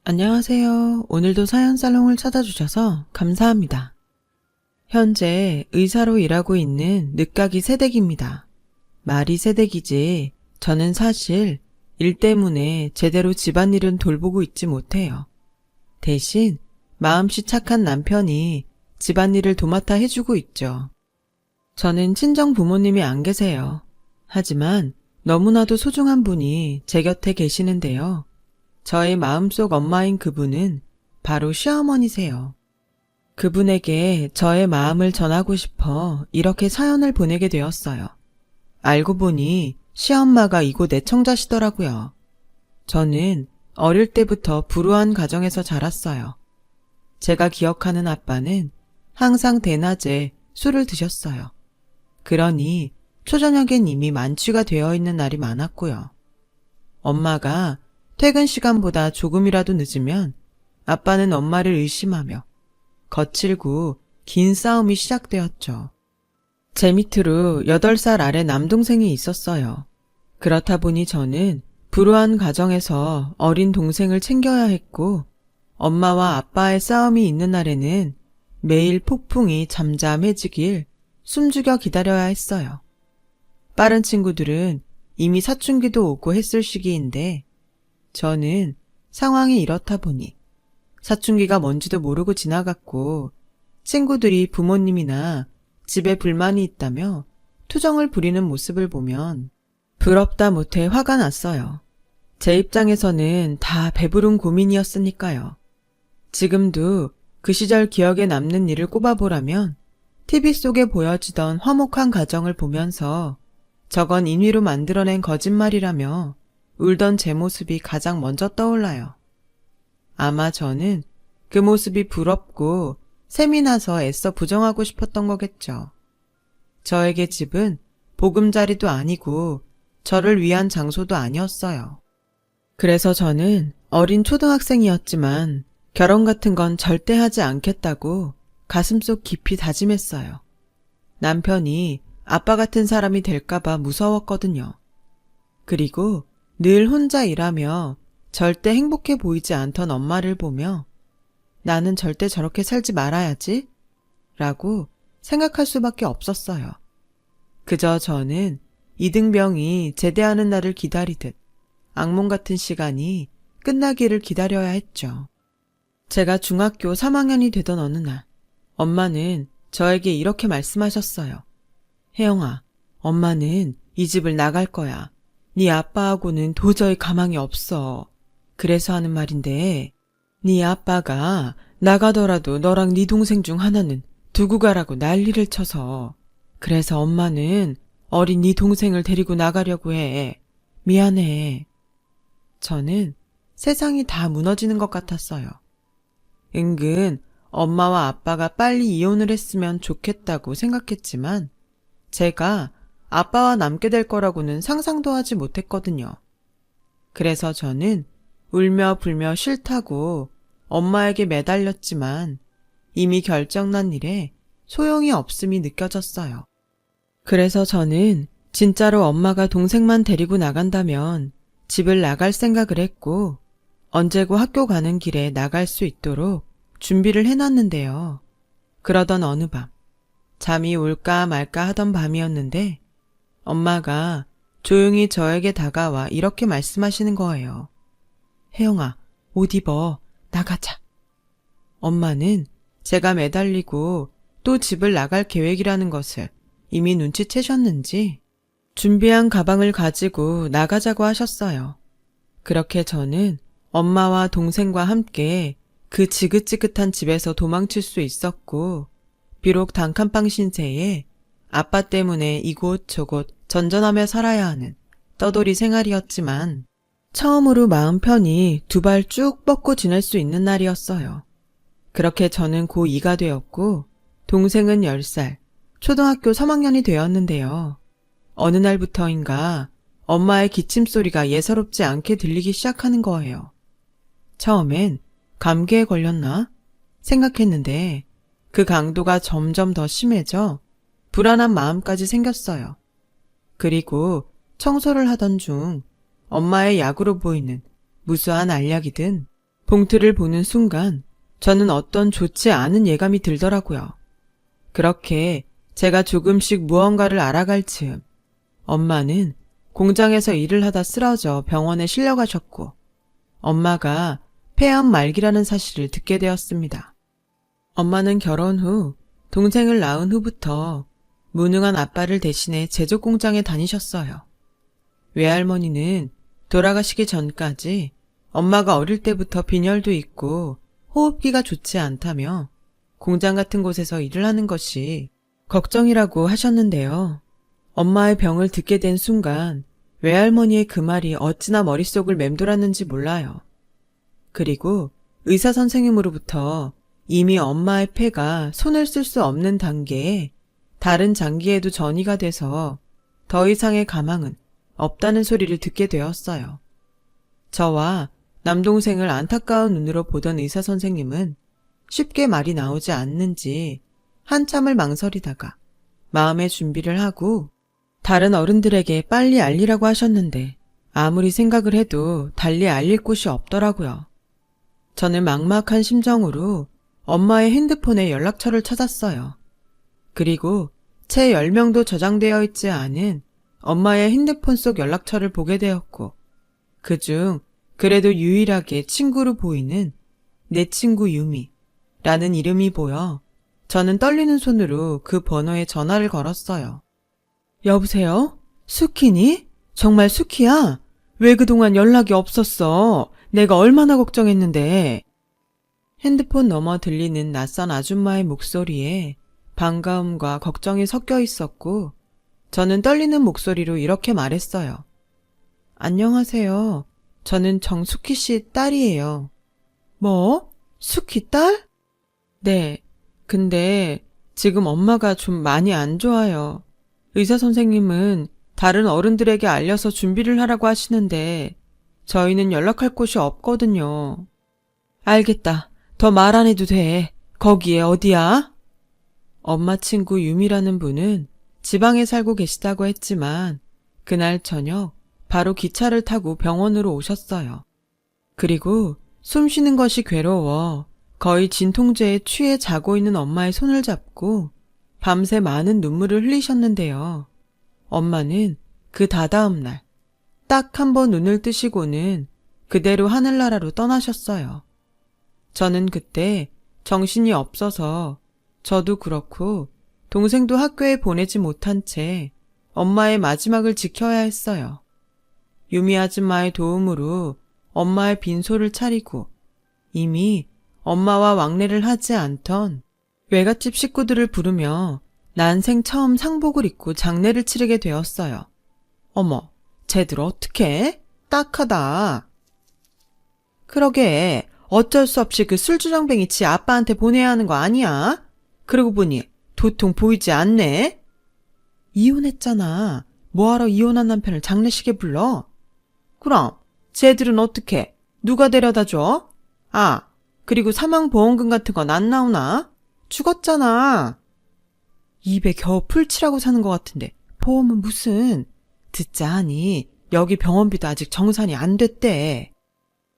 안녕하세요. 오늘도 사연 살롱을 찾아주셔서 감사합니다. 현재 의사로 일하고 있는 늦가기 새댁입니다. 말이 새댁이지 저는 사실 일 때문에 제대로 집안일은 돌보고 있지 못해요. 대신 마음씨 착한 남편이 집안일을 도맡아 해주고 있죠. 저는 친정 부모님이 안 계세요. 하지만 너무나도 소중한 분이 제 곁에 계시는데요. 저의 마음속 엄마인 그분은 바로 시어머니세요. 그분에게 저의 마음을 전하고 싶어 이렇게 사연을 보내게 되었어요. 알고 보니 시엄마가 이곳 애청자시더라고요. 저는 어릴 때부터 불우한 가정에서 자랐어요. 제가 기억하는 아빠는 항상 대낮에 술을 드셨어요. 그러니 초저녁엔 이미 만취가 되어 있는 날이 많았고요. 엄마가 퇴근 시간보다 조금이라도 늦으면 아빠는 엄마를 의심하며 거칠고 긴 싸움이 시작되었죠. 제 밑으로 8살 아래 남동생이 있었어요. 그렇다 보니 저는 불우한 가정에서 어린 동생을 챙겨야 했고 엄마와 아빠의 싸움이 있는 날에는 매일 폭풍이 잠잠해지길 숨죽여 기다려야 했어요. 빠른 친구들은 이미 사춘기도 오고 했을 시기인데 저는 상황이 이렇다 보니 사춘기가 뭔지도 모르고 지나갔고 친구들이 부모님이나 집에 불만이 있다며 투정을 부리는 모습을 보면 부럽다 못해 화가 났어요. 제 입장에서는 다 배부른 고민이었으니까요. 지금도 그 시절 기억에 남는 일을 꼽아보라면 TV 속에 보여지던 화목한 가정을 보면서 저건 인위로 만들어낸 거짓말이라며 울던 제 모습이 가장 먼저 떠올라요. 아마 저는 그 모습이 부럽고 셈이 나서 애써 부정하고 싶었던 거겠죠. 저에게 집은 보금자리도 아니고 저를 위한 장소도 아니었어요. 그래서 저는 어린 초등학생이었지만 결혼 같은 건 절대 하지 않겠다고 가슴속 깊이 다짐했어요. 남편이 아빠 같은 사람이 될까봐 무서웠거든요. 그리고 늘 혼자 일하며 절대 행복해 보이지 않던 엄마를 보며 나는 절대 저렇게 살지 말아야지 라고 생각할 수밖에 없었어요. 그저 저는 이등병이 제대하는 날을 기다리듯 악몽 같은 시간이 끝나기를 기다려야 했죠. 제가 중학교 3학년이 되던 어느 날 엄마는 저에게 이렇게 말씀하셨어요. 혜영아, 엄마는 이 집을 나갈 거야. 네 아빠하고는 도저히 가망이 없어. 그래서 하는 말인데 네 아빠가 나가더라도 너랑 네 동생 중 하나는 두고 가라고 난리를 쳐서 그래서 엄마는 어린 네 동생을 데리고 나가려고 해. 미안해. 저는 세상이 다 무너지는 것 같았어요. 은근 엄마와 아빠가 빨리 이혼을 했으면 좋겠다고 생각했지만 제가 아빠와 남게 될 거라고는 상상도 하지 못했거든요. 그래서 저는 울며 불며 싫다고 엄마에게 매달렸지만 이미 결정난 일에 소용이 없음이 느껴졌어요. 그래서 저는 진짜로 엄마가 동생만 데리고 나간다면 집을 나갈 생각을 했고 언제고 학교 가는 길에 나갈 수 있도록 준비를 해놨는데요. 그러던 어느 밤 잠이 올까 말까 하던 밤이었는데 엄마가 조용히 저에게 다가와 이렇게 말씀하시는 거예요. 혜영아, 옷 입어. 나가자. 엄마는 제가 매달리고 또 집을 나갈 계획이라는 것을 이미 눈치채셨는지 준비한 가방을 가지고 나가자고 하셨어요. 그렇게 저는 엄마와 동생과 함께 그 지긋지긋한 집에서 도망칠 수 있었고 비록 단칸방 신세에 아빠 때문에 이곳저곳 전전하며 살아야 하는 떠돌이 생활이었지만 처음으로 마음 편히 두 발 쭉 뻗고 지낼 수 있는 날이었어요. 그렇게 저는 고2가 되었고 동생은 10살, 초등학교 3학년이 되었는데요. 어느 날부터인가 엄마의 기침소리가 예사롭지 않게 들리기 시작하는 거예요. 처음엔 감기에 걸렸나 생각했는데 그 강도가 점점 더 심해져 불안한 마음까지 생겼어요. 그리고 청소를 하던 중 엄마의 약으로 보이는 무수한 알약이든 봉투를 보는 순간 저는 어떤 좋지 않은 예감이 들더라고요. 그렇게 제가 조금씩 무언가를 알아갈 즈음 엄마는 공장에서 일을 하다 쓰러져 병원에 실려가셨고 엄마가 폐암 말기라는 사실을 듣게 되었습니다. 엄마는 결혼 후 동생을 낳은 후부터 무능한 아빠를 대신해 제조 공장에 다니셨어요. 외할머니는 돌아가시기 전까지 엄마가 어릴 때부터 빈혈도 있고 호흡기가 좋지 않다며 공장 같은 곳에서 일을 하는 것이 걱정이라고 하셨는데요. 엄마의 병을 듣게 된 순간 외할머니의 그 말이 어찌나 머릿속을 맴돌았는지 몰라요. 그리고 의사 선생님으로부터 이미 엄마의 폐가 손을 쓸 수 없는 단계에 다른 장기에도 전이가 돼서 더 이상의 가망은 없다는 소리를 듣게 되었어요. 저와 남동생을 안타까운 눈으로 보던 의사 선생님은 쉽게 말이 나오지 않는지 한참을 망설이다가 마음의 준비를 하고 다른 어른들에게 빨리 알리라고 하셨는데 아무리 생각을 해도 달리 알릴 곳이 없더라고요. 저는 막막한 심정으로 엄마의 핸드폰에 연락처를 찾았어요. 그리고 채 10명도 저장되어 있지 않은 엄마의 핸드폰 속 연락처를 보게 되었고 그중 그래도 유일하게 친구로 보이는 내 친구 유미라는 이름이 보여 저는 떨리는 손으로 그 번호에 전화를 걸었어요. 여보세요? 수키니? 정말 수키야? 왜 그동안 연락이 없었어? 내가 얼마나 걱정했는데. 핸드폰 너머 들리는 낯선 아줌마의 목소리에 반가움과 걱정이 섞여 있었고 저는 떨리는 목소리로 이렇게 말했어요. 안녕하세요. 저는 정수키 씨 딸이에요. 뭐? 수키 딸? 네. 근데 지금 엄마가 좀 많이 안 좋아요. 의사 선생님은 다른 어른들에게 알려서 준비를 하라고 하시는데 저희는 연락할 곳이 없거든요. 알겠다. 더 말 안 해도 돼. 거기에 어디야? 엄마 친구 유미라는 분은 지방에 살고 계시다고 했지만 그날 저녁 바로 기차를 타고 병원으로 오셨어요. 그리고 숨 쉬는 것이 괴로워 거의 진통제에 취해 자고 있는 엄마의 손을 잡고 밤새 많은 눈물을 흘리셨는데요. 엄마는 그 다다음 날 딱 한 번 눈을 뜨시고는 그대로 하늘나라로 떠나셨어요. 저는 그때 정신이 없어서 저도 그렇고 동생도 학교에 보내지 못한 채 엄마의 마지막을 지켜야 했어요. 유미 아줌마의 도움으로 엄마의 빈소를 차리고 이미 엄마와 왕래를 하지 않던 외갓집 식구들을 부르며 난생 처음 상복을 입고 장례를 치르게 되었어요. 어머, 쟤들 어떡해? 딱하다. 그러게 어쩔 수 없이 그 술주정뱅이 지 아빠한테 보내야 하는 거 아니야? 그러고 보니 도통 보이지 않네? 이혼했잖아. 뭐하러 이혼한 남편을 장례식에 불러? 그럼 쟤들은 어떡해? 누가 데려다줘? 아, 그리고 사망보험금 같은 건 안 나오나? 죽었잖아. 입에 겨우 풀칠하고 사는 것 같은데 보험은 무슨? 듣자 하니 여기 병원비도 아직 정산이 안 됐대.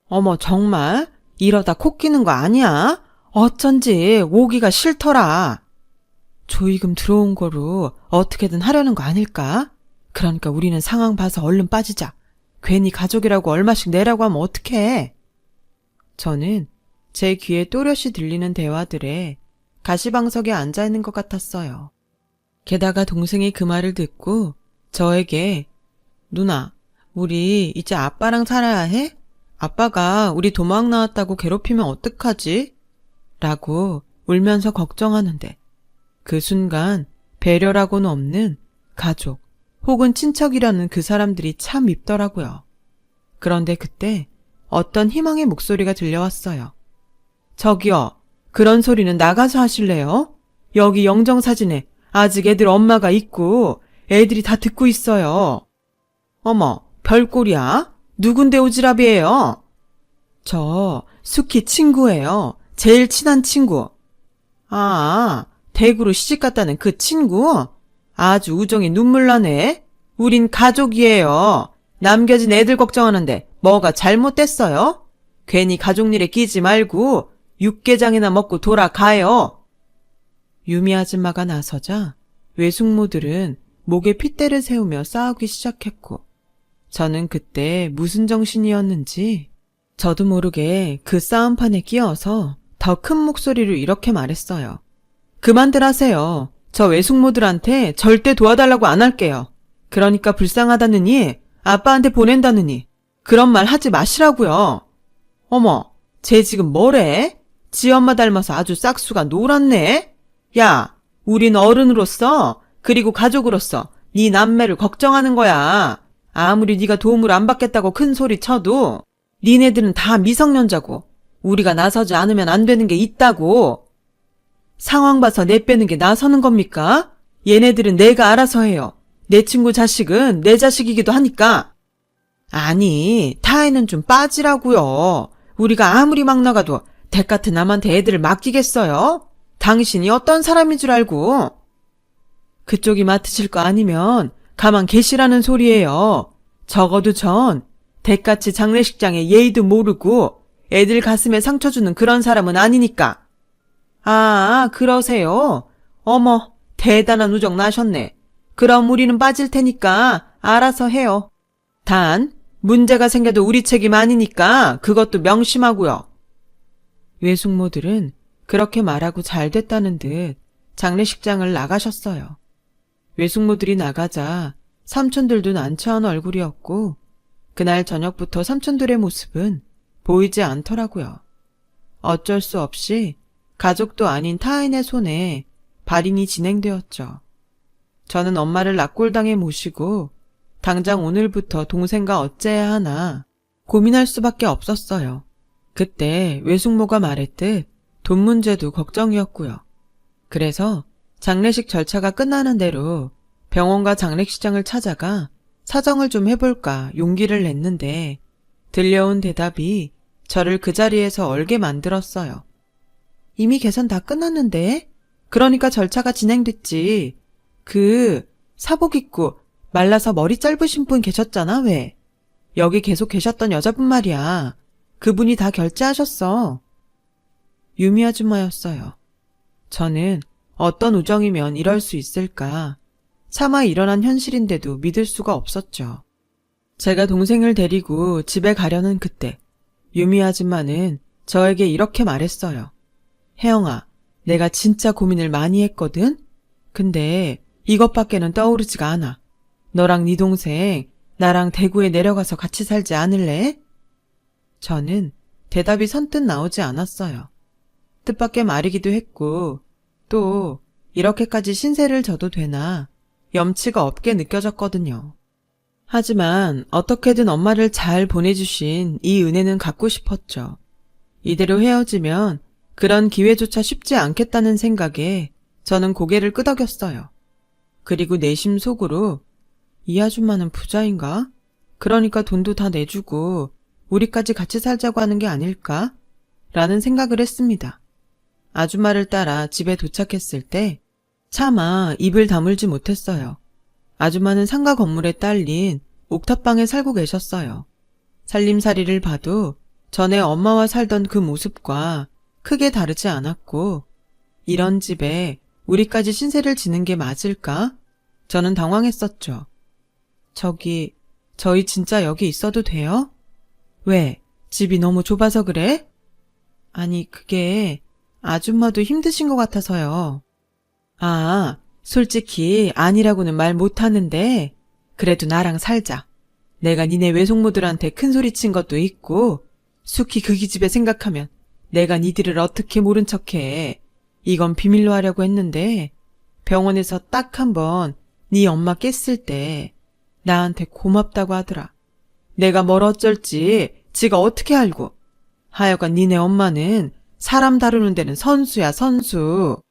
어머 정말? 이러다 코 끼는 거 아니야? 어쩐지 오기가 싫더라. 조의금 들어온 거로 어떻게든 하려는 거 아닐까? 그러니까 우리는 상황 봐서 얼른 빠지자. 괜히 가족이라고 얼마씩 내라고 하면 어떡해? 저는 제 귀에 또렷이 들리는 대화들에 가시방석에 앉아있는 것 같았어요. 게다가 동생이 그 말을 듣고 저에게 누나, 우리 이제 아빠랑 살아야 해? 아빠가 우리 도망 나왔다고 괴롭히면 어떡하지? 라고 울면서 걱정하는데 그 순간 배려라고는 없는 가족 혹은 친척이라는 그 사람들이 참 밉더라고요. 그런데 그때 어떤 희망의 목소리가 들려왔어요. 저기요, 그런 소리는 나가서 하실래요? 여기 영정사진에 아직 애들 엄마가 있고 애들이 다 듣고 있어요. 어머, 별꼴이야? 누군데 오지랖이에요? 저 수키 친구예요. 제일 친한 친구. 아, 대구로 시집갔다는 그 친구? 아주 우정이 눈물 나네. 우린 가족이에요. 남겨진 애들 걱정하는데 뭐가 잘못됐어요? 괜히 가족 일에 끼지 말고 육개장이나 먹고 돌아가요. 유미 아줌마가 나서자 외숙모들은 목에 핏대를 세우며 싸우기 시작했고 저는 그때 무슨 정신이었는지 저도 모르게 그 싸움판에 끼어서 더 큰 목소리로 이렇게 말했어요. 그만들 하세요. 저 외숙모들한테 절대 도와달라고 안 할게요. 그러니까 불쌍하다느니 아빠한테 보낸다느니 그런 말 하지 마시라고요. 어머, 쟤 지금 뭐래? 지 엄마 닮아서 아주 싹수가 놀았네? 야, 우린 어른으로서 그리고 가족으로서 네 남매를 걱정하는 거야. 아무리 네가 도움을 안 받겠다고 큰 소리 쳐도 니네들은 다 미성년자고 우리가 나서지 않으면 안 되는 게 있다고. 상황 봐서 내빼는 게 나서는 겁니까? 얘네들은 내가 알아서 해요. 내 친구 자식은 내 자식이기도 하니까. 아니, 타에는 좀 빠지라고요. 우리가 아무리 막 나가도 댁 같은 남한테 애들을 맡기겠어요? 당신이 어떤 사람인 줄 알고. 그쪽이 맡으실 거 아니면 가만 계시라는 소리예요. 적어도 전 댁같이 장례식장에 예의도 모르고 애들 가슴에 상처 주는 그런 사람은 아니니까. 아, 그러세요? 어머, 대단한 우정 나셨네. 그럼 우리는 빠질 테니까 알아서 해요. 단, 문제가 생겨도 우리 책임 아니니까 그것도 명심하고요. 외숙모들은 그렇게 말하고 잘 됐다는 듯 장례식장을 나가셨어요. 외숙모들이 나가자 삼촌들도 난처한 얼굴이었고 그날 저녁부터 삼촌들의 모습은 보이지 않더라고요. 어쩔 수 없이 가족도 아닌 타인의 손에 발인이 진행되었죠. 저는 엄마를 낙골당에 모시고 당장 오늘부터 동생과 어째야 하나 고민할 수밖에 없었어요. 그때 외숙모가 말했듯 돈 문제도 걱정이었고요. 그래서 장례식 절차가 끝나는 대로 병원과 장례식장을 찾아가 사정을 좀 해볼까 용기를 냈는데 들려온 대답이 저를 그 자리에서 얼게 만들었어요. 이미 계산 다 끝났는데? 그러니까 절차가 진행됐지. 사복 입고 말라서 머리 짧으신 분 계셨잖아, 왜? 여기 계속 계셨던 여자분 말이야. 그분이 다 결제하셨어. 유미 아줌마였어요. 저는 어떤 우정이면 이럴 수 있을까? 차마 일어난 현실인데도 믿을 수가 없었죠. 제가 동생을 데리고 집에 가려는 그때 유미 아줌마는 저에게 이렇게 말했어요. 혜영아, 내가 진짜 고민을 많이 했거든? 근데 이것밖에는 떠오르지가 않아. 너랑 네 동생 나랑 대구에 내려가서 같이 살지 않을래? 저는 대답이 선뜻 나오지 않았어요. 뜻밖의 말이기도 했고 또 이렇게까지 신세를 져도 되나 염치가 없게 느껴졌거든요. 하지만 어떻게든 엄마를 잘 보내주신 이 은혜는 갖고 싶었죠. 이대로 헤어지면 그런 기회조차 쉽지 않겠다는 생각에 저는 고개를 끄덕였어요. 그리고 내심 속으로 이 아줌마는 부자인가? 그러니까 돈도 다 내주고 우리까지 같이 살자고 하는 게 아닐까? 라는 생각을 했습니다. 아줌마를 따라 집에 도착했을 때 차마 입을 다물지 못했어요. 아줌마는 상가 건물에 딸린 옥탑방에 살고 계셨어요. 살림살이를 봐도 전에 엄마와 살던 그 모습과 크게 다르지 않았고 이런 집에 우리까지 신세를 지는 게 맞을까? 저는 당황했었죠. 저희 진짜 여기 있어도 돼요? 왜? 집이 너무 좁아서 그래? 아니, 그게 아줌마도 힘드신 것 같아서요. 아, 솔직히 아니라고는 말 못하는데 그래도 나랑 살자. 내가 니네 외숙모들한테 큰소리 친 것도 있고 숙희 그기 집에 생각하면 내가 니들을 어떻게 모른 척해. 이건 비밀로 하려고 했는데 병원에서 딱 한 번 네 엄마 깼을 때 나한테 고맙다고 하더라. 내가 뭘 어쩔지 지가 어떻게 알고. 하여간 니네 엄마는 사람 다루는 데는 선수야, 선수.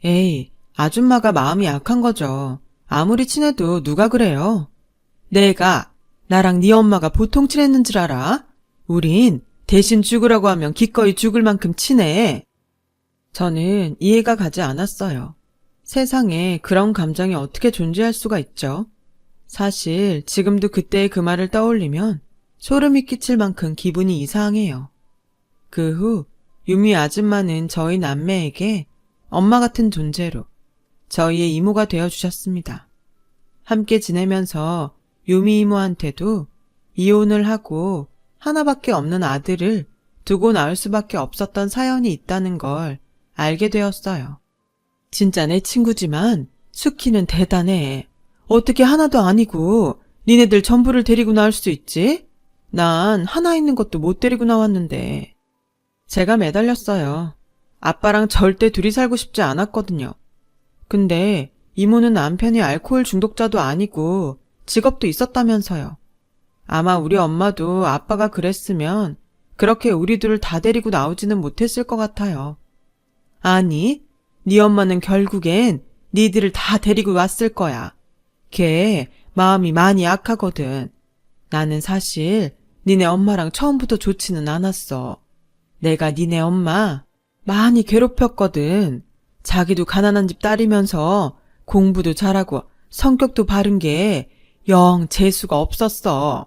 에이, 아줌마가 마음이 약한 거죠. 아무리 친해도 누가 그래요. 나랑 네 엄마가 보통 친했는 줄 알아? 우린 대신 죽으라고 하면 기꺼이 죽을 만큼 친해. 저는 이해가 가지 않았어요. 세상에 그런 감정이 어떻게 존재할 수가 있죠? 사실 지금도 그때의 그 말을 떠올리면 소름이 끼칠 만큼 기분이 이상해요. 그 후 유미 아줌마는 저희 남매에게 엄마 같은 존재로 저희의 이모가 되어주셨습니다. 함께 지내면서 유미 이모한테도 이혼을 하고 하나밖에 없는 아들을 두고 낳을 수밖에 없었던 사연이 있다는 걸 알게 되었어요. 진짜 내 친구지만 수키는 대단해. 어떻게 하나도 아니고 니네들 전부를 데리고 나올 수 있지? 난 하나 있는 것도 못 데리고 나왔는데. 제가 매달렸어요. 아빠랑 절대 둘이 살고 싶지 않았거든요. 근데 이모는 남편이 알코올 중독자도 아니고 직업도 있었다면서요. 아마 우리 엄마도 아빠가 그랬으면 그렇게 우리 둘을 다 데리고 나오지는 못했을 것 같아요. 아니, 네 엄마는 결국엔 니들을 다 데리고 왔을 거야. 걔 마음이 많이 약하거든. 나는 사실 니네 엄마랑 처음부터 좋지는 않았어. 내가 니네 엄마 많이 괴롭혔거든. 자기도 가난한 집 딸이면서 공부도 잘하고 성격도 바른 게 영 재수가 없었어.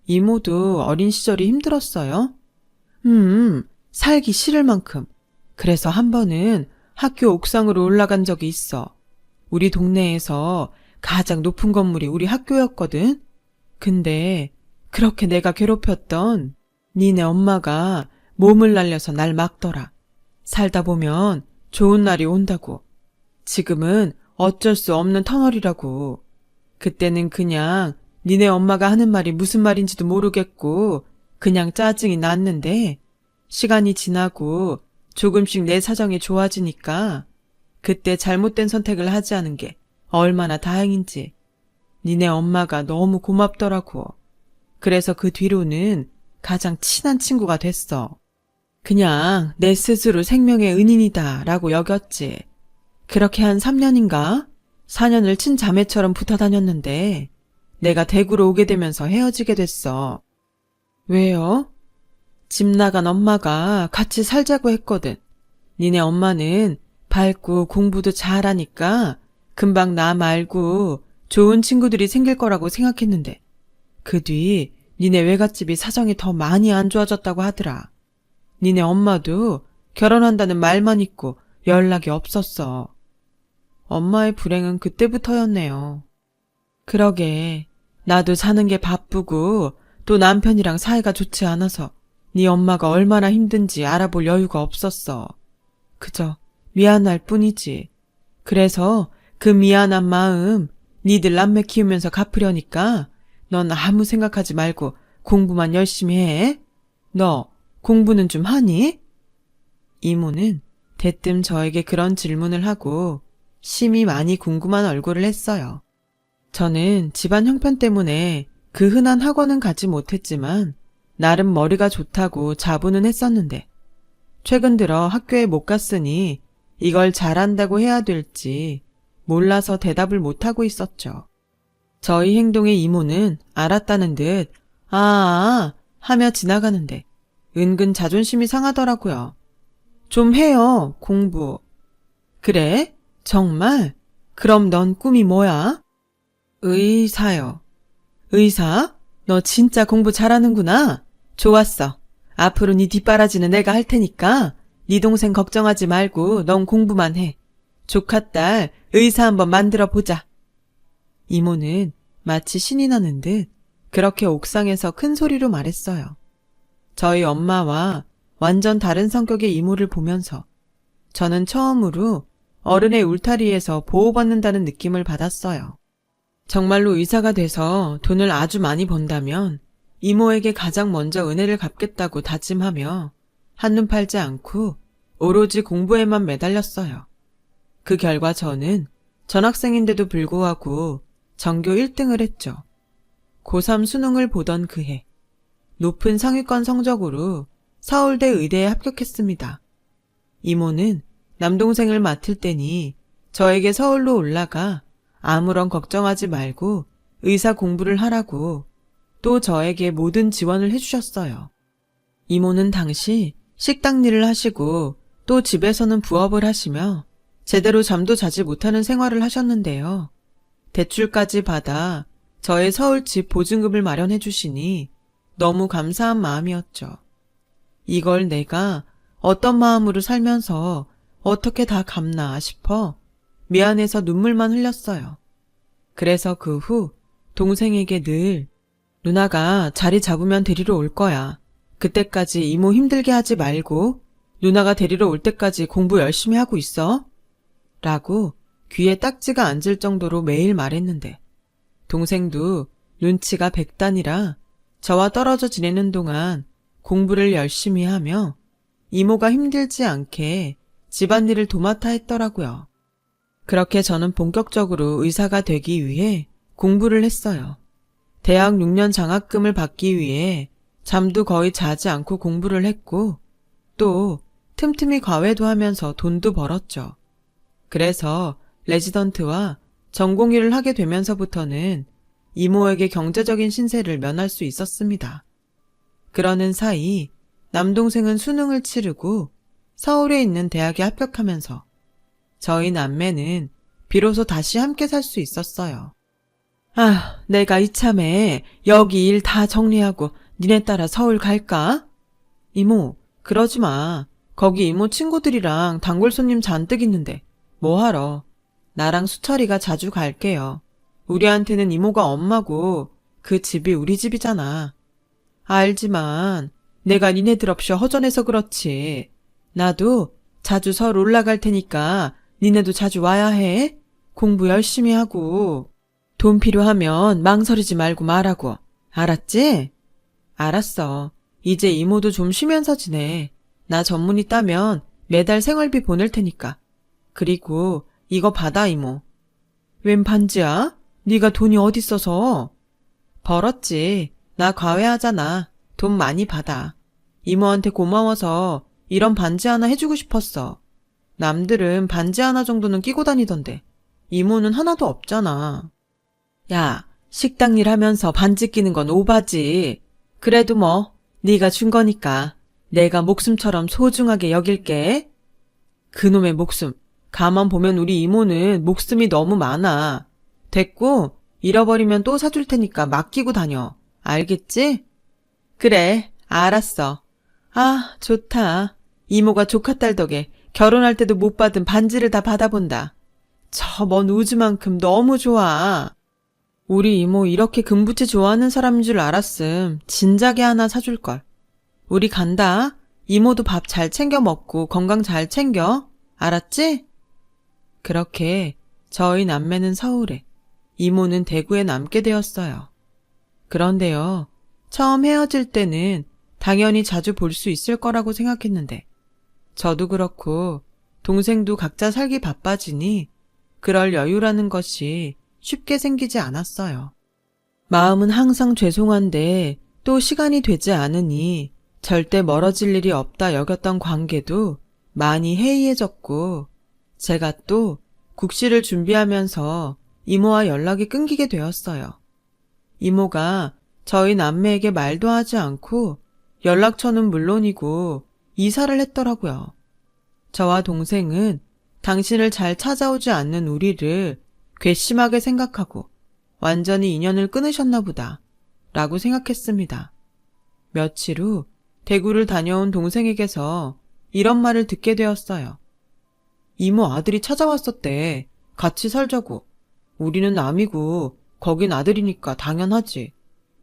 이모도 어린 시절이 힘들었어요? 살기 싫을 만큼. 그래서 한 번은 학교 옥상으로 올라간 적이 있어. 우리 동네에서 가장 높은 건물이 우리 학교였거든? 근데 그렇게 내가 괴롭혔던 니네 엄마가 몸을 날려서 날 막더라. 살다 보면 좋은 날이 온다고. 지금은 어쩔 수 없는 터널이라고. 그때는 그냥 니네 엄마가 하는 말이 무슨 말인지도 모르겠고 그냥 짜증이 났는데 시간이 지나고 조금씩 내 사정이 좋아지니까 그때 잘못된 선택을 하지 않은 게 얼마나 다행인지 니네 엄마가 너무 고맙더라고. 그래서 그 뒤로는 가장 친한 친구가 됐어. 그냥 내 스스로 생명의 은인이다 라고 여겼지. 그렇게 한 3년인가 4년을 친자매처럼 붙어 다녔는데 내가 대구로 오게 되면서 헤어지게 됐어. 왜요? 집 나간 엄마가 같이 살자고 했거든. 니네 엄마는 밝고 공부도 잘하니까 금방 나 말고 좋은 친구들이 생길 거라고 생각했는데 그 뒤 니네 외갓집이 사정이 더 많이 안 좋아졌다고 하더라. 니네 엄마도 결혼한다는 말만 있고 연락이 없었어. 엄마의 불행은 그때부터였네요. 그러게 나도 사는 게 바쁘고 또 남편이랑 사이가 좋지 않아서 네 엄마가 얼마나 힘든지 알아볼 여유가 없었어. 그저 미안할 뿐이지. 그래서 그 미안한 마음 니들 남매 키우면서 갚으려니까 넌 아무 생각하지 말고 공부만 열심히 해. 너 공부는 좀 하니? 이모는 대뜸 저에게 그런 질문을 하고 심히 많이 궁금한 얼굴을 했어요. 저는 집안 형편 때문에 그 흔한 학원은 가지 못했지만 나름 머리가 좋다고 자부는 했었는데 최근 들어 학교에 못 갔으니 이걸 잘한다고 해야 될지 몰라서 대답을 못하고 있었죠. 저희 행동에 이모는 알았다는 듯 하며 지나가는데 은근 자존심이 상하더라고요. 좀 해요, 공부. 그래? 정말? 그럼 넌 꿈이 뭐야? 의사요. 의사? 너 진짜 공부 잘하는구나. 좋았어. 앞으로 네 뒷바라지는 내가 할 테니까 네 동생 걱정하지 말고 넌 공부만 해. 조카딸 의사 한번 만들어 보자. 이모는 마치 신이 나는 듯 그렇게 옥상에서 큰 소리로 말했어요. 저희 엄마와 완전 다른 성격의 이모를 보면서 저는 처음으로 어른의 울타리에서 보호받는다는 느낌을 받았어요. 정말로 의사가 돼서 돈을 아주 많이 번다면 이모에게 가장 먼저 은혜를 갚겠다고 다짐하며 한눈 팔지 않고 오로지 공부에만 매달렸어요. 그 결과 저는 전학생인데도 불구하고 전교 1등을 했죠. 고3 수능을 보던 그해 높은 상위권 성적으로 서울대 의대에 합격했습니다. 이모는 남동생을 맡을 때니 저에게 서울로 올라가 아무런 걱정하지 말고 의사 공부를 하라고 또 저에게 모든 지원을 해주셨어요. 이모는 당시 식당 일을 하시고 또 집에서는 부업을 하시며 제대로 잠도 자지 못하는 생활을 하셨는데요. 대출까지 받아 저의 서울 집 보증금을 마련해 주시니 너무 감사한 마음이었죠. 이걸 내가 어떤 마음으로 살면서 어떻게 다 갚나 싶어 미안해서 눈물만 흘렸어요. 그래서 그 후 동생에게 늘 누나가 자리 잡으면 데리러 올 거야. 그때까지 이모 힘들게 하지 말고 누나가 데리러 올 때까지 공부 열심히 하고 있어. 라고 귀에 딱지가 앉을 정도로 매일 말했는데 동생도 눈치가 백단이라 저와 떨어져 지내는 동안 공부를 열심히 하며 이모가 힘들지 않게 집안일을 도맡아 했더라고요. 그렇게 저는 본격적으로 의사가 되기 위해 공부를 했어요. 대학 6년 장학금을 받기 위해 잠도 거의 자지 않고 공부를 했고 또 틈틈이 과외도 하면서 돈도 벌었죠. 그래서 레지던트와 전공의를 하게 되면서부터는 이모에게 경제적인 신세를 면할 수 있었습니다. 그러는 사이 남동생은 수능을 치르고 서울에 있는 대학에 합격하면서 저희 남매는 비로소 다시 함께 살 수 있었어요. 아, 내가 이참에 여기 일 다 정리하고 니네 따라 서울 갈까? 이모, 그러지 마. 거기 이모 친구들이랑 단골 손님 잔뜩 있는데 뭐하러. 나랑 수철이가 자주 갈게요. 우리한테는 이모가 엄마고 그 집이 우리 집이잖아. 알지만 내가 니네들 없이 허전해서 그렇지. 나도 자주 서울 올라갈 테니까 니네도 자주 와야 해. 공부 열심히 하고. 돈 필요하면 망설이지 말고 말하고. 알았지? 알았어. 이제 이모도 좀 쉬면서 지내. 나 전문의 따면 매달 생활비 보낼 테니까. 그리고 이거 받아 이모. 웬 반지야? 네가 돈이 어딨어서? 벌었지. 나 과외하잖아. 돈 많이 받아. 이모한테 고마워서 이런 반지 하나 해주고 싶었어. 남들은 반지 하나 정도는 끼고 다니던데 이모는 하나도 없잖아. 야, 식당 일 하면서 반지 끼는 건 오바지. 그래도 뭐 네가 준 거니까 내가 목숨처럼 소중하게 여길게. 그놈의 목숨. 가만 보면 우리 이모는 목숨이 너무 많아. 됐고 잃어버리면 또 사줄 테니까 맡기고 다녀. 알겠지? 그래, 알았어. 아, 좋다. 이모가 조카딸 덕에 결혼할 때도 못 받은 반지를 다 받아본다. 저 먼 우주만큼 너무 좋아. 우리 이모 이렇게 금붙이 좋아하는 사람인 줄 알았음. 진작에 하나 사줄걸. 우리 간다. 이모도 밥 잘 챙겨 먹고 건강 잘 챙겨. 알았지? 그렇게 저희 남매는 서울에, 이모는 대구에 남게 되었어요. 그런데요, 처음 헤어질 때는 당연히 자주 볼 수 있을 거라고 생각했는데 저도 그렇고 동생도 각자 살기 바빠지니 그럴 여유라는 것이 쉽게 생기지 않았어요. 마음은 항상 죄송한데 또 시간이 되지 않으니 절대 멀어질 일이 없다 여겼던 관계도 많이 해이해졌고 제가 또 국시를 준비하면서 이모와 연락이 끊기게 되었어요. 이모가 저희 남매에게 말도 하지 않고 연락처는 물론이고 이사를 했더라고요. 저와 동생은 당신을 잘 찾아오지 않는 우리를 괘씸하게 생각하고 완전히 인연을 끊으셨나 보다 라고 생각했습니다. 며칠 후 대구를 다녀온 동생에게서 이런 말을 듣게 되었어요. 이모 아들이 찾아왔었대. 같이 살자고. 우리는 남이고 거긴 아들이니까 당연하지.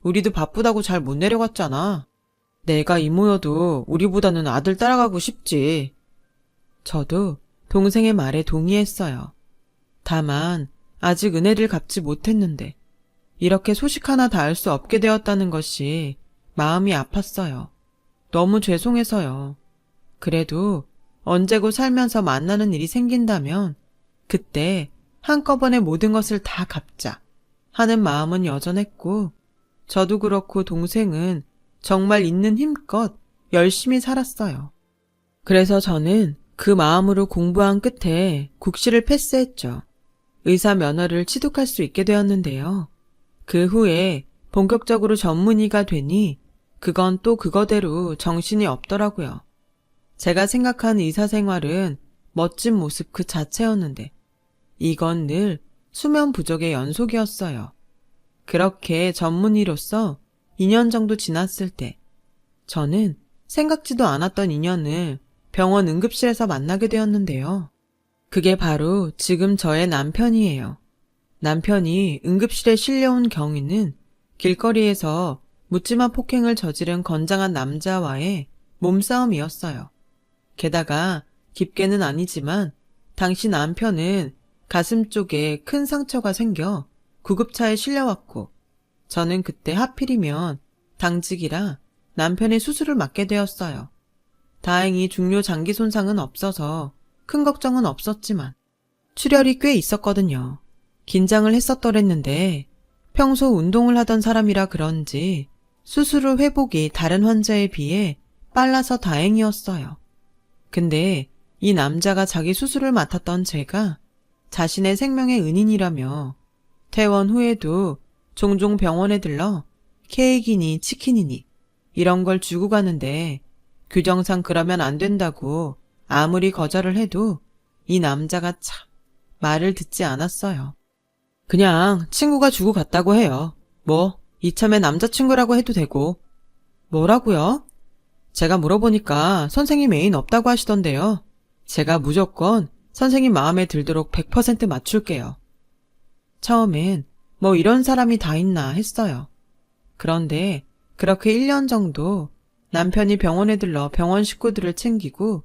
우리도 바쁘다고 잘 못 내려갔잖아. 내가 이모여도 우리보다는 아들 따라가고 싶지. 저도 동생의 말에 동의했어요. 다만 아직 은혜를 갚지 못했는데 이렇게 소식 하나 닿을 수 없게 되었다는 것이 마음이 아팠어요. 너무 죄송해서요. 그래도 언제고 살면서 만나는 일이 생긴다면 그때 한꺼번에 모든 것을 다 갚자 하는 마음은 여전했고 저도 그렇고 동생은 정말 있는 힘껏 열심히 살았어요. 그래서 저는 그 마음으로 공부한 끝에 국시를 패스했죠. 의사 면허를 취득할 수 있게 되었는데요. 그 후에 본격적으로 전문의가 되니 그건 또 그거대로 정신이 없더라고요. 제가 생각한 의사 생활은 멋진 모습 그 자체였는데 이건 늘 수면 부족의 연속이었어요. 그렇게 전문의로서 2년 정도 지났을 때 저는 생각지도 않았던 인연을 병원 응급실에서 만나게 되었는데요. 그게 바로 지금 저의 남편이에요. 남편이 응급실에 실려온 경위는 길거리에서 묻지마 폭행을 저지른 건장한 남자와의 몸싸움이었어요. 게다가 깊게는 아니지만 당시 남편은 가슴 쪽에 큰 상처가 생겨 구급차에 실려왔고 저는 그때 하필이면 당직이라 남편의 수술을 맡게 되었어요. 다행히 중요 장기 손상은 없어서 큰 걱정은 없었지만 출혈이 꽤 있었거든요. 긴장을 했었더랬는데 평소 운동을 하던 사람이라 그런지 수술 후 회복이 다른 환자에 비해 빨라서 다행이었어요. 근데 이 남자가 자기 수술을 맡았던 제가 자신의 생명의 은인이라며 퇴원 후에도 종종 병원에 들러 케이크니 치킨이니 이런 걸 주고 가는데 규정상 그러면 안 된다고 아무리 거절을 해도 이 남자가 참 말을 듣지 않았어요. 그냥 친구가 주고 갔다고 해요. 뭐 이참에 남자친구라고 해도 되고. 뭐라고요? 제가 물어보니까 선생님 애인 없다고 하시던데요. 제가 무조건 선생님 마음에 들도록 100% 맞출게요. 처음엔 뭐 이런 사람이 다 있나 했어요. 그런데 그렇게 1년 정도 남편이 병원에 들러 병원 식구들을 챙기고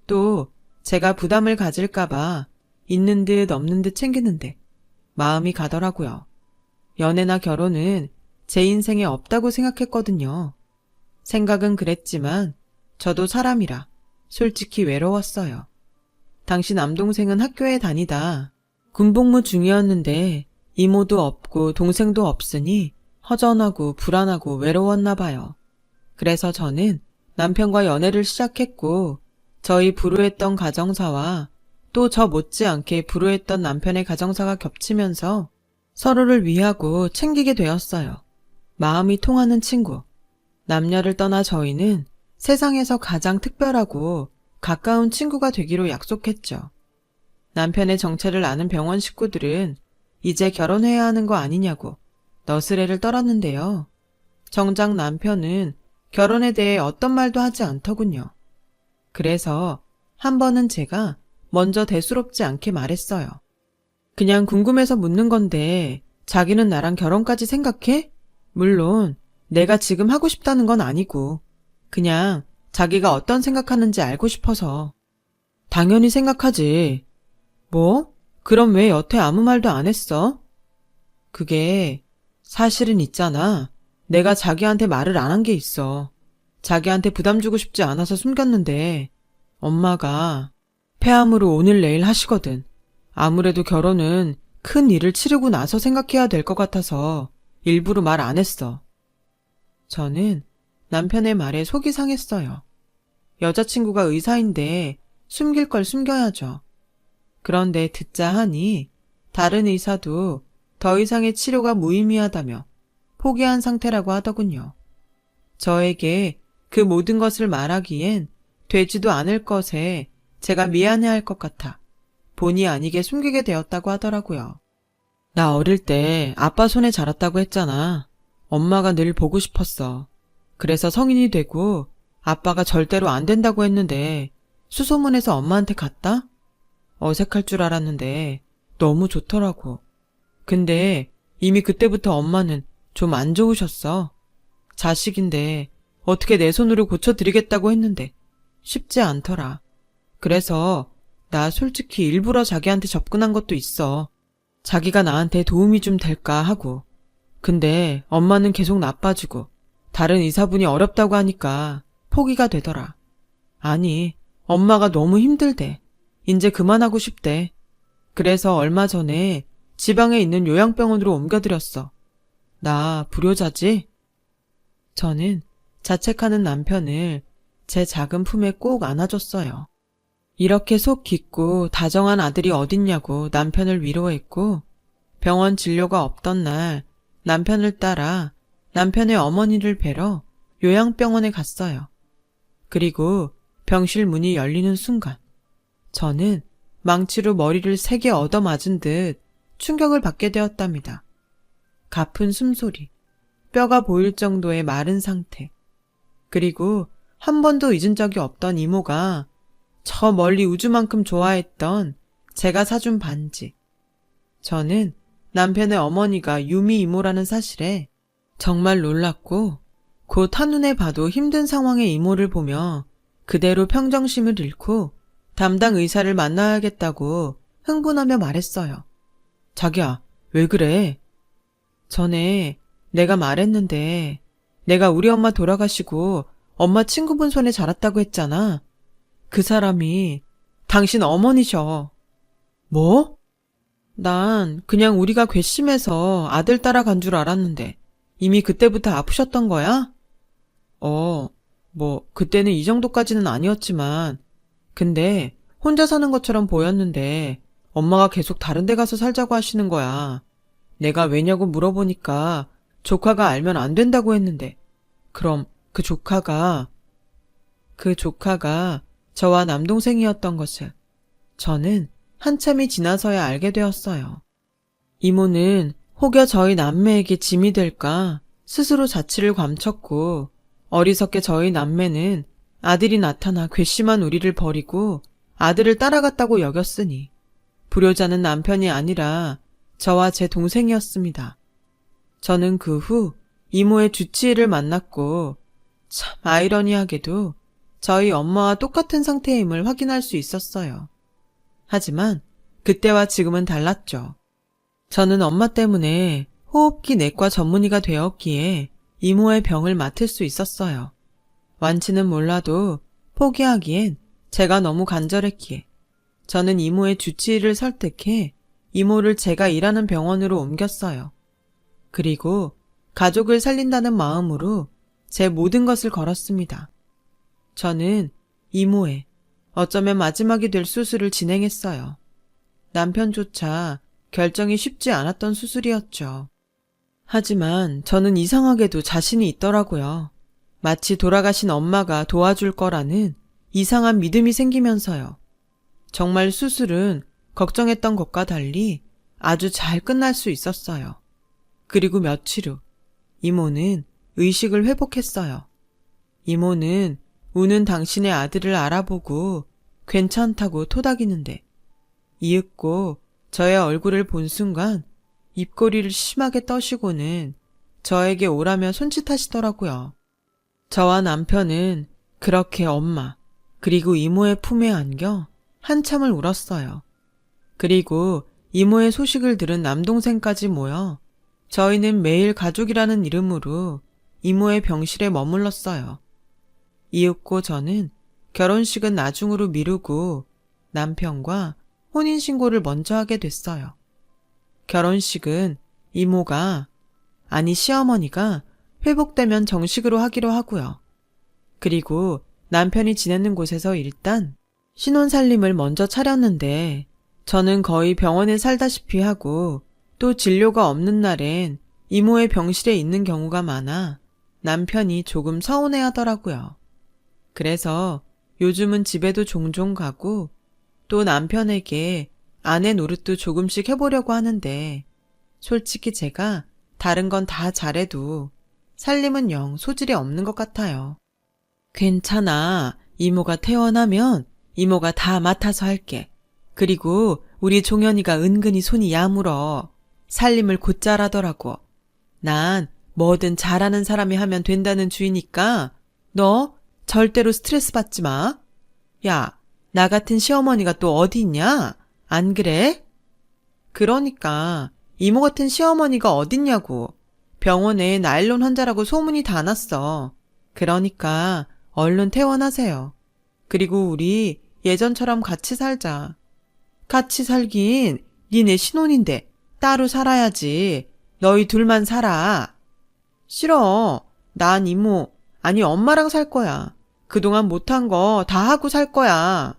또 제가 부담을 가질까봐 있는 듯 없는 듯 챙기는데 마음이 가더라고요. 연애나 결혼은 제 인생에 없다고 생각했거든요. 생각은 그랬지만 저도 사람이라 솔직히 외로웠어요. 당시 남동생은 학교에 다니다 군복무 중이었는데 이모도 없고 동생도 없으니 허전하고 불안하고 외로웠나 봐요. 그래서 저는 남편과 연애를 시작했고 저희 불우했던 가정사와 또 저 못지않게 불우했던 남편의 가정사가 겹치면서 서로를 위하고 챙기게 되었어요. 마음이 통하는 친구. 남녀를 떠나 저희는 세상에서 가장 특별하고 가까운 친구가 되기로 약속했죠. 남편의 정체를 아는 병원 식구들은 이제 결혼해야 하는 거 아니냐고 너스레를 떨었는데요. 정작 남편은 결혼에 대해 어떤 말도 하지 않더군요. 그래서 한 번은 제가 먼저 대수롭지 않게 말했어요. 그냥 궁금해서 묻는 건데 자기는 나랑 결혼까지 생각해? 물론 내가 지금 하고 싶다는 건 아니고 그냥 자기가 어떤 생각하는지 알고 싶어서. 당연히 생각하지. 뭐? 그럼 왜 여태 아무 말도 안 했어? 그게 사실은 있잖아. 내가 자기한테 말을 안 한 게 있어. 자기한테 부담 주고 싶지 않아서 숨겼는데 엄마가 폐암으로 오늘 내일 하시거든. 아무래도 결혼은 큰 일을 치르고 나서 생각해야 될 것 같아서 일부러 말 안 했어. 저는 남편의 말에 속이 상했어요. 여자친구가 의사인데 숨길 걸 숨겨야죠. 그런데 듣자 하니 다른 의사도 더 이상의 치료가 무의미하다며 포기한 상태라고 하더군요. 저에게 그 모든 것을 말하기엔 되지도 않을 것에 제가 미안해할 것 같아 본의 아니게 숨기게 되었다고 하더라고요. 나 어릴 때 아빠 손에 자랐다고 했잖아. 엄마가 늘 보고 싶었어. 그래서 성인이 되고 아빠가 절대로 안 된다고 했는데 수소문해서 엄마한테 갔다? 어색할 줄 알았는데 너무 좋더라고. 근데 이미 그때부터 엄마는 좀 안 좋으셨어. 자식인데 어떻게 내 손으로 고쳐드리겠다고 했는데 쉽지 않더라. 그래서 나 솔직히 일부러 자기한테 접근한 것도 있어. 자기가 나한테 도움이 좀 될까 하고. 근데 엄마는 계속 나빠지고 다른 의사분이 어렵다고 하니까 포기가 되더라. 아니, 엄마가 너무 힘들대. 이제 그만하고 싶대. 그래서 얼마 전에 지방에 있는 요양병원으로 옮겨드렸어. 나 불효자지? 저는 자책하는 남편을 제 작은 품에 꼭 안아줬어요. 이렇게 속 깊고 다정한 아들이 어딨냐고 남편을 위로했고 병원 진료가 없던 날 남편을 따라 남편의 어머니를 뵈러 요양병원에 갔어요. 그리고 병실 문이 열리는 순간 저는 망치로 머리를 세게 얻어맞은 듯 충격을 받게 되었답니다. 가쁜 숨소리, 뼈가 보일 정도의 마른 상태, 그리고 한 번도 잊은 적이 없던 이모가 저 멀리 우주만큼 좋아했던 제가 사준 반지. 저는 남편의 어머니가 유미 이모라는 사실에 정말 놀랐고 곧 한눈에 봐도 힘든 상황의 이모를 보며 그대로 평정심을 잃고 담당 의사를 만나야겠다고 흥분하며 말했어요. 자기야, 왜 그래? 전에 내가 말했는데 내가 우리 엄마 돌아가시고 엄마 친구분 손에 자랐다고 했잖아. 그 사람이 당신 어머니셔. 뭐? 난 그냥 우리가 괘씸해서 아들 따라간 줄 알았는데 이미 그때부터 아프셨던 거야? 그때는 이 정도까지는 아니었지만 근데 혼자 사는 것처럼 보였는데 엄마가 계속 다른 데 가서 살자고 하시는 거야. 내가 왜냐고 물어보니까 조카가 알면 안 된다고 했는데 그럼 그 조카가 저와 남동생이었던 것을 저는 한참이 지나서야 알게 되었어요. 이모는 혹여 저희 남매에게 짐이 될까 스스로 자취를 감췄고 어리석게 저희 남매는 아들이 나타나 괘씸한 우리를 버리고 아들을 따라갔다고 여겼으니 불효자는 남편이 아니라 저와 제 동생이었습니다. 저는 그 후 이모의 주치의를 만났고 참 아이러니하게도 저희 엄마와 똑같은 상태임을 확인할 수 있었어요. 하지만 그때와 지금은 달랐죠. 저는 엄마 때문에 호흡기 내과 전문의가 되었기에 이모의 병을 맡을 수 있었어요. 완치는 몰라도 포기하기엔 제가 너무 간절했기에 저는 이모의 주치의를 설득해 이모를 제가 일하는 병원으로 옮겼어요. 그리고 가족을 살린다는 마음으로 제 모든 것을 걸었습니다. 저는 이모의 어쩌면 마지막이 될 수술을 진행했어요. 남편조차 결정이 쉽지 않았던 수술이었죠. 하지만 저는 이상하게도 자신이 있더라고요. 마치 돌아가신 엄마가 도와줄 거라는 이상한 믿음이 생기면서요. 정말 수술은 걱정했던 것과 달리 아주 잘 끝날 수 있었어요. 그리고 며칠 후 이모는 의식을 회복했어요. 이모는 우는 당신의 아들을 알아보고 괜찮다고 토닥이는데 이윽고 저의 얼굴을 본 순간 입꼬리를 심하게 떠시고는 저에게 오라며 손짓하시더라고요. 저와 남편은 그렇게 엄마 그리고 이모의 품에 안겨 한참을 울었어요. 그리고 이모의 소식을 들은 남동생까지 모여 저희는 매일 가족이라는 이름으로 이모의 병실에 머물렀어요. 이윽고 저는 결혼식은 나중으로 미루고 남편과 혼인신고를 먼저 하게 됐어요. 결혼식은 시어머니가 회복되면 정식으로 하기로 하고요. 그리고 남편이 지내는 곳에서 일단 신혼살림을 먼저 차렸는데 저는 거의 병원에 살다시피 하고 또 진료가 없는 날엔 이모의 병실에 있는 경우가 많아 남편이 조금 서운해 하더라고요. 그래서 요즘은 집에도 종종 가고 또 남편에게 아내 노릇도 조금씩 해보려고 하는데 솔직히 제가 다른 건 다 잘해도 살림은 영 소질이 없는 것 같아요. 괜찮아. 이모가 퇴원하면 이모가 다 맡아서 할게. 그리고 우리 종현이가 은근히 손이 야물어. 살림을 곧잘 하더라고. 난 뭐든 잘하는 사람이 하면 된다는 주의니까 너 절대로 스트레스 받지 마. 야, 나 같은 시어머니가 또 어디 있냐? 안 그래? 그러니까 이모 같은 시어머니가 어딨냐고. 병원에 나일론 환자라고 소문이 다 났어. 그러니까 얼른 퇴원하세요. 그리고 우리 예전처럼 같이 살자. 같이 살긴 니네 신혼인데 따로 살아야지. 너희 둘만 살아. 싫어. 난 엄마랑 살 거야. 그동안 못한 거 다 하고 살 거야.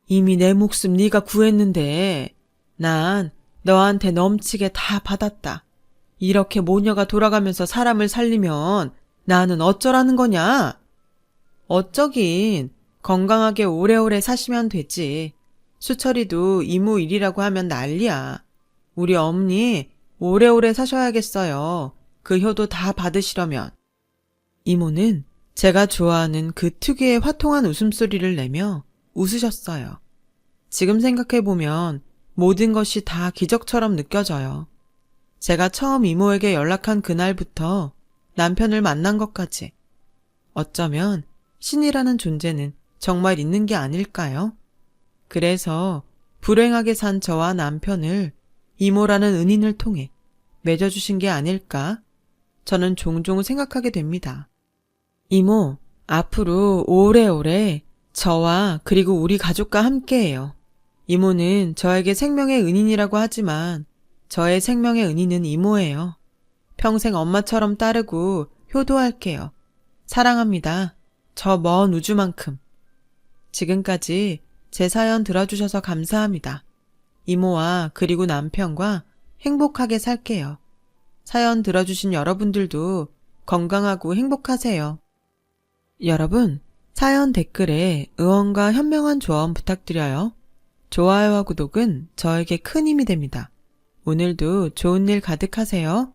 이미 내 목숨 네가 구했는데 난 너한테 넘치게 다 받았다. 이렇게 모녀가 돌아가면서 사람을 살리면 나는 어쩌라는 거냐? 어쩌긴 건강하게 오래오래 사시면 되지. 수철이도 이모 일이라고 하면 난리야. 우리 어머니 오래오래 사셔야겠어요. 그 효도 다 받으시려면. 이모는 제가 좋아하는 그 특유의 화통한 웃음소리를 내며 웃으셨어요. 지금 생각해보면 모든 것이 다 기적처럼 느껴져요. 제가 처음 이모에게 연락한 그날부터 남편을 만난 것까지. 어쩌면 신이라는 존재는 정말 있는 게 아닐까요? 그래서 불행하게 산 저와 남편을 이모라는 은인을 통해 맺어주신 게 아닐까? 저는 종종 생각하게 됩니다. 이모, 앞으로 오래오래 저와 그리고 우리 가족과 함께해요. 이모는 저에게 생명의 은인이라고 하지만 저의 생명의 은인은 이모예요. 평생 엄마처럼 따르고 효도할게요. 사랑합니다. 저 먼 우주만큼. 지금까지 제 사연 들어주셔서 감사합니다. 이모와 그리고 남편과 행복하게 살게요. 사연 들어주신 여러분들도 건강하고 행복하세요. 여러분, 사연 댓글에 응원과 현명한 조언 부탁드려요. 좋아요와 구독은 저에게 큰 힘이 됩니다. 오늘도 좋은 일 가득하세요.